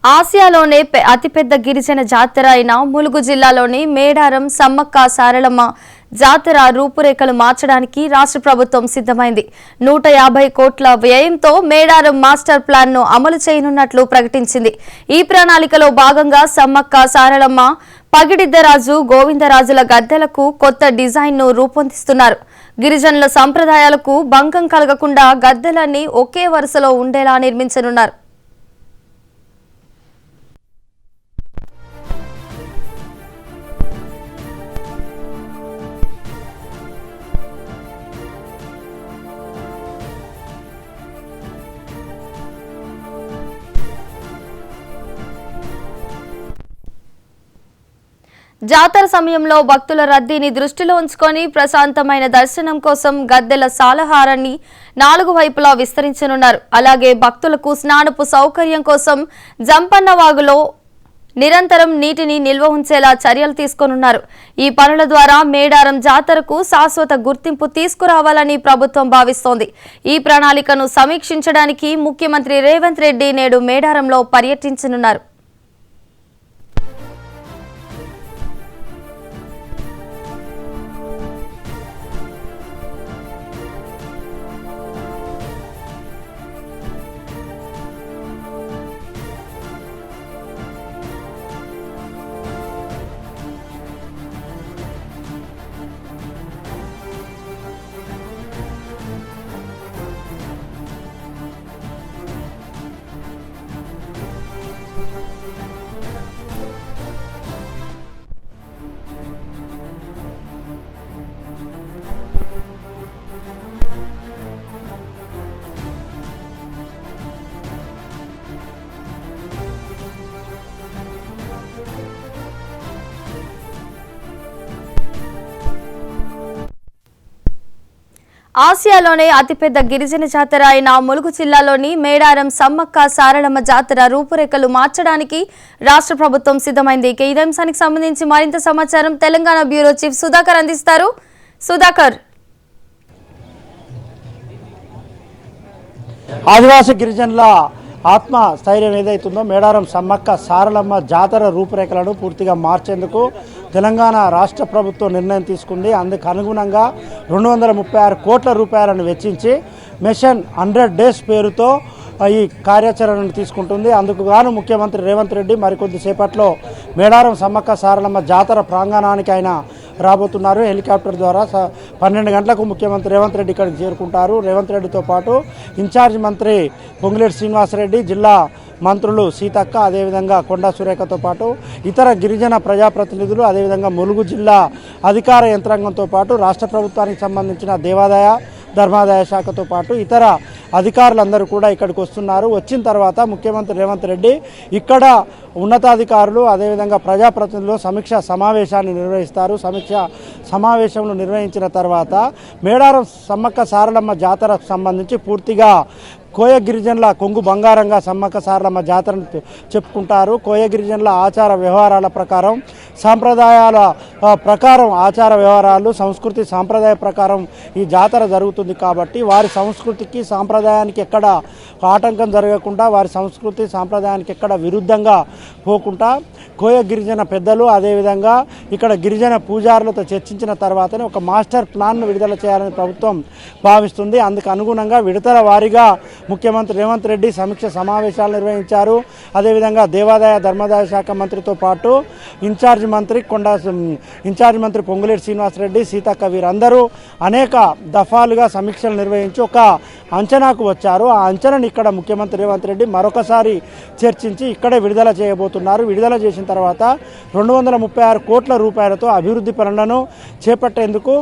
ఆసియాలోనే అతిపెద్ద గిరిజన జాతర అయిన ములుగు జిల్లాలోని మేడారం సమ్మక్క సారలమ్మ జాతర రూపురేఖలు మార్చడానికి రాష్ట్ర ప్రభుత్వం సిద్ధమైంది. 150 కోట్ల వ్యయంతో మేడారం మాస్టర్ ప్లాన్ ను అమలు చేయనున్నట్లు ప్రకటించింది. ఈ ప్రణాళికలో భాగంగా సమ్మక్క సారలమ్మ, పగిడిద్దరాజు, గోవిందరాజుల గద్దెలకు కొత్త డిజైన్ ను రూపొందిస్తున్నారు. గిరిజనుల సంప్రదాయాలకు భంగం కలగకుండా గద్దెలన్నీ ఒకే వరుసలో ఉండేలా నిర్మించనున్నారు. జాతర సమయంలో భక్తుల రద్దీని దృష్టిలో ఉంచుకొని ప్రశాంతమైన దర్శనం కోసం గద్దెల సాలహారాన్ని 4 వైపులా విస్తరించనున్నారు. అలాగే భక్తులకు స్నానపు సౌకర్యం కోసం జంపన్నవాగులో నిరంతరం నీటిని నిల్వ ఉంచేలా చర్యలు తీసుకోనున్నారు. ఈ పనుల ద్వారా మేడారం జాతరకు శాశ్వత గుర్తింపు తీసుకురావాలని ప్రభుత్వం భావిస్తోంది. ఈ ప్రణాళికను సమీక్షించడానికి ముఖ్యమంత్రి రేవంత్ రెడ్డి నేడు మేడారంలో పర్యటించనున్నారు. ఆసియాలోనే అతిపెద్ద గిరిజన జాతర అయిన ములుగు జిల్లాలోని మేడారం సమ్మక్క సారలమ్మ జాతర రూపురేఖలు మార్చడానికి రాష్ట్ర ప్రభుత్వం సిద్ధమైంది. ఈ అంశానికి సంబంధించి మరింత సమాచారం తెలంగాణ బ్యూరో చీఫ్ సుధాకర్ అందిస్తారు. సుధాకర్, ఆదివాసీ గిరిజనుల ఆత్మ స్థైర్యం ఏదైతుందో మేడారం సమ్మక్క సారలమ్మ జాతర రూపురేఖలను పూర్తిగా మార్చేందుకు తెలంగాణ రాష్ట్ర ప్రభుత్వం నిర్ణయం తీసుకుంది. అందుకు అనుగుణంగా 236 కోట్ల రూపాయలను వెచ్చించి మిషన్ 100 డేస్ పేరుతో ఈ కార్యాచరణను తీసుకుంటుంది. అందుకు గాను ముఖ్యమంత్రి రేవంత్ రెడ్డి మరికొద్దిసేపట్లో మేడారం సమ్మక్క సారలమ్మ జాతర ప్రాంగణానికి ఆయన రాబోతున్నారు. హెలికాప్టర్ ద్వారా 12 గంటలకు ముఖ్యమంత్రి రేవంత్ రెడ్డి ఇక్కడికి చేరుకుంటారు. రేవంత్ రెడ్డితో పాటు ఇన్ఛార్జ్ మంత్రి పొంగులేటి శ్రీనివాసరెడ్డి, జిల్లా మంత్రులు సీతక్క, అదేవిధంగా కొండా సురేఖతో పాటు ఇతర గిరిజన ప్రజాప్రతినిధులు, అదేవిధంగా ములుగు జిల్లా అధికార యంత్రాంగంతో పాటు రాష్ట్ర ప్రభుత్వానికి సంబంధించిన దేవాదాయ ధర్మాదాయ శాఖతో పాటు ఇతర అధికారులందరూ కూడా ఇక్కడికి వస్తున్నారు. వచ్చిన తర్వాత ముఖ్యమంత్రి రేవంత్ రెడ్డి ఇక్కడ ఉన్నతాధికారులు అదేవిధంగా ప్రజాప్రతినిధులు సమీక్ష సమావేశాన్ని నిర్వహిస్తారు. సమీక్ష సమావేశంలో నిర్వహించిన తర్వాత మేడారం సమ్మక్క సారలమ్మ జాతరకు సంబంధించి పూర్తిగా కోయ గిరిజనుల కొంగు బంగారంగా సమ్మక్క సారలమ్మ జాతరను చెప్పుకుంటారు. కోయ గిరిజనుల ఆచార వ్యవహారాల ప్రకారం, సాంప్రదాయాల ప్రకారం, ఆచార వ్యవహారాలు, సంస్కృతి సాంప్రదాయ ప్రకారం ఈ జాతర జరుగుతుంది. కాబట్టి వారి సంస్కృతికి సాంప్రదాయానికి ఎక్కడ ఆటంకం జరగకుండా, వారి సంస్కృతి సాంప్రదాయానికి ఎక్కడ విరుద్ధంగా పోకుండా కోయ గిరిజన పెద్దలు అదేవిధంగా ఇక్కడ గిరిజన పూజారులతో చర్చించిన తర్వాతనే ఒక మాస్టర్ ప్లాన్ను విడుదల చేయాలని ప్రభుత్వం భావిస్తుంది. అందుకు అనుగుణంగా విడతల వారీగా ముఖ్యమంత్రి రేవంత్ రెడ్డి సమీక్ష సమావేశాలు నిర్వహించారు. అదేవిధంగా దేవాదాయ ధర్మాదాయ శాఖ మంత్రితో పాటు ఇన్ఛార్జ్ మంత్రి పొంగులేటి శ్రీనివాసరెడ్డి, సీతక్క వీరందరూ అనేక దఫాలుగా సమీక్షలు నిర్వహించి ఒక అంచనాకు వచ్చారు. ఆ అంచనాను ఇక్కడ ముఖ్యమంత్రి రేవంత్ రెడ్డి మరొకసారి చర్చించి ఇక్కడే విడుదల చేయబోతున్నారు. విడుదల చేసిన తర్వాత 236 కోట్ల రూపాయలతో అభివృద్ధి పనులను చేపట్టేందుకు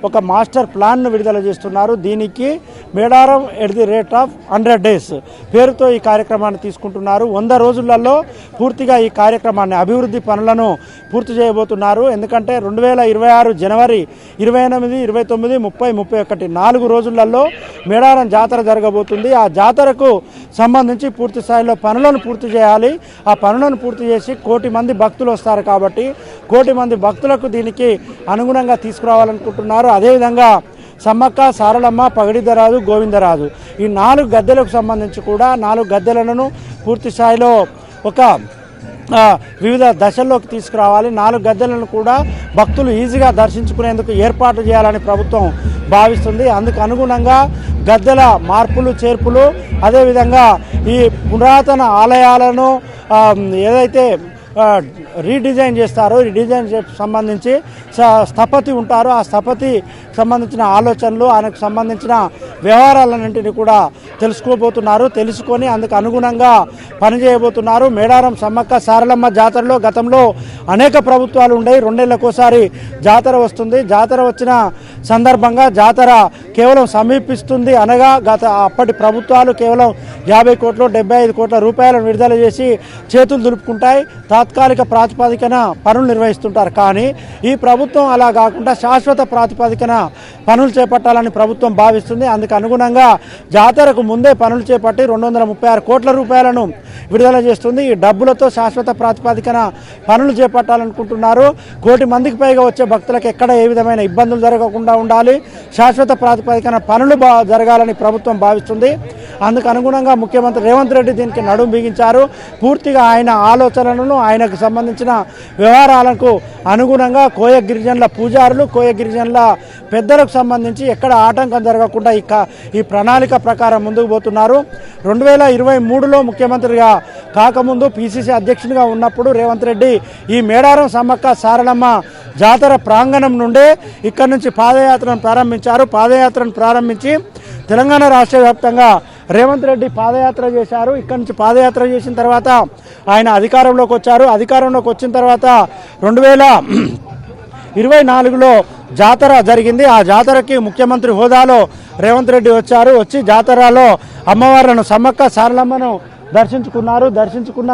ఒక మాస్టర్ ప్లాన్ను విడుదల చేస్తున్నారు. దీనికి Medaram at the rate of 100 days పేరుతో ఈ కార్యక్రమాన్ని తీసుకుంటున్నారు. 100 రోజులలో పూర్తిగా ఈ కార్యక్రమాన్ని అభివృద్ధి పనులను పూర్తి చేయబోతున్నారు. భావిస్తున్నారు. ఎందుకంటే 2026 జనవరి 28, 29, 30, 31 4 రోజులలో మేడారం జాతర జరగబోతుంది. ఆ జాతరకు సంబంధించి పూర్తి స్థాయిలో పనులను పూర్తి చేయాలి. ఆ పనులను పూర్తి చేసి 1 కోటి మంది భక్తులు వస్తారు కాబట్టి 1 కోటి మంది భక్తులకు దీనికి అనుగుణంగా తీసుకురావాలనుకుంటున్నారు. అదేవిధంగా సమ్మక్క, సారలమ్మ, పగడిద్దరాజు, గోవిందరాజు ఈ 4 గద్దెలకు సంబంధించి కూడా 4 గద్దెలను పూర్తి స్థాయిలో ఒక వివిధ దశల్లోకి తీసుకురావాలి. 4 గద్దెలను కూడా భక్తులు ఈజీగా దర్శించుకునేందుకు ఏర్పాట్లు చేయాలని ప్రభుత్వం భావిస్తుంది. అందుకు అనుగుణంగా గద్దెల మార్పులు చేర్పులు, అదేవిధంగా ఈ పురాతన ఆలయాలను ఏదైతే రీడిజైన్ చేస్తారో ఈ డిజైన్ సంబంధించి స్థపతి ఉంటారో ఆ స్థపతి సంబంధించిన ఆలోచనలు, ఆయనకు సంబంధించిన వ్యవహారాలన్నింటినీ కూడా తెలుసుకోబోతున్నారు. తెలుసుకొని అందుకు అనుగుణంగా పనిచేయబోతున్నారు. మేడారం సమ్మక్క సారలమ్మ జాతరలో గతంలో అనేక ప్రభుత్వాలు ఉండేవి. 2 ఏళ్లకోసారి జాతర వస్తుంది. జాతర వచ్చిన సందర్భంగా జాతర కేవలం సమీపిస్తుంది అనగా అప్పటి ప్రభుత్వాలు కేవలం 50 కోట్లు 75 కోట్ల రూపాయలను విడుదల చేసి చేతులు దులుపుకుంటాయి. తాత్కాలిక ప్రాతిపదికన పనులు నిర్వహిస్తుంటారు. కానీ ఈ ప్రభుత్వం అలా కాకుండా శాశ్వత ప్రాతిపదికన పనులు చేపట్టాలని ప్రభుత్వం భావిస్తుంది. అందుకు అనుగుణంగా జాతరకు ముందే పనులు చేపట్టి 236 కోట్ల రూపాయలను విడుదల చేస్తుంది. ఈ డబ్బులతో శాశ్వత ప్రాతిపదికన పనులు చేపట్టాలనుకుంటున్నారు. 1 కోటి మందికి పైగా వచ్చే భక్తులకు ఎక్కడ ఏ విధమైన ఇబ్బందులు జరగకుండా ఉండాలి, శాశ్వత ప్రాతిపదికన పనులు జరగాలని ప్రభుత్వం భావిస్తుంది. అందుకు అనుగుణంగా ముఖ్యమంత్రి రేవంత్ రెడ్డి దీనికి నడుం బిగించారు. పూర్తిగా ఆయన ఆలోచనలను, ఆయనకు సంబంధించిన వ్యవహారాలకు అనుగుణంగా కోయ గిరిజనుల పూజారులు, కోయ గిరిజనుల పెద్దలకు సంబంధించి ఎక్కడ ఆటంకం జరగకుండా ఈ ప్రణాళిక ప్రకారం ముందుకు పోతున్నారు. 2023లో ముఖ్యమంత్రిగా కాకముందు పిసిసి అధ్యక్షునిగా ఉన్నప్పుడు రేవంత్ రెడ్డి ఈ మేడారం సమ్మక్క సారలమ్మ జాతర ప్రాంగణం నుండే ఇక్కడి నుంచి పాదయాత్రను ప్రారంభించారు. పాదయాత్రను ప్రారంభించి తెలంగాణ రాష్ట్ర వ్యాప్తంగా రేవంత్ రెడ్డి పాదయాత్ర చేశారు. ఇక్కడి నుంచి పాదయాత్ర చేసిన తర్వాత ఆయన అధికారంలోకి వచ్చారు. అధికారంలోకి వచ్చిన తర్వాత 2024లో జాతర జరిగింది. ఆ జాతరకి ముఖ్యమంత్రి హోదాలో రేవంత్ రెడ్డి వచ్చారు. వచ్చి జాతరలో అమ్మవార్లను సమ్మక్క సారలమ్మను దర్శించుకున్న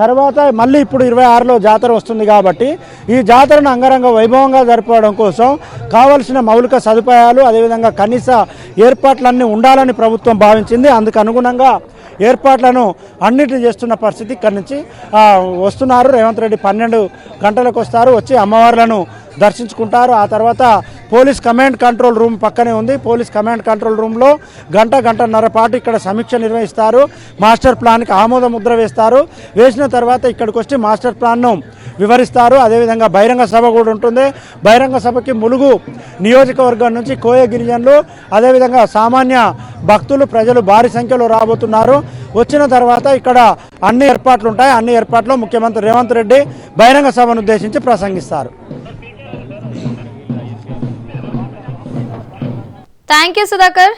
తర్వాత మళ్ళీ ఇప్పుడు 26లో జాతర వస్తుంది కాబట్టి ఈ జాతరను అంగరంగ వైభవంగా జరపడం కోసం కావలసిన మౌలిక సదుపాయాలు, అదేవిధంగా కనీస ఏర్పాట్లన్నీ ఉండాలని ప్రభుత్వం భావించింది. అందుకు అనుగుణంగా ఏర్పాట్లను అన్నిటిని చేస్తున్న పరిస్థితి. ఇక్కడి నుంచి వస్తున్నారు. రేవంత్ రెడ్డి 12 గంటలకు వస్తారు. వచ్చి అమ్మవార్లను దర్శించుకుంటారు. ఆ తర్వాత పోలీస్ కమాండ్ కంట్రోల్ రూమ్ పక్కనే ఉంది. పోలీస్ కమాండ్ కంట్రోల్ రూమ్లో గంటన్నర పాటు ఇక్కడ సమీక్ష నిర్వహిస్తారు. మాస్టర్ ప్లాన్కి ఆమోద ముద్ర వేస్తారు. వేసిన తర్వాత ఇక్కడికి వచ్చి మాస్టర్ ప్లాన్ను వివరిస్తారు. అదేవిధంగా బహిరంగ సభ కూడా ఉంటుంది. బహిరంగ సభకి ములుగు నియోజకవర్గం నుంచి కోయ గిరిజనులు, అదేవిధంగా సామాన్య భక్తులు, ప్రజలు భారీ సంఖ్యలో రాబోతున్నారు. వచ్చిన తర్వాత ఇక్కడ అన్ని ఏర్పాట్లు ఉంటాయి. అన్ని ఏర్పాట్లు ముఖ్యమంత్రి రేవంత్ రెడ్డి బహిరంగ సభను ఉద్దేశించి ప్రసంగిస్తారు. Thank you Sudhakar.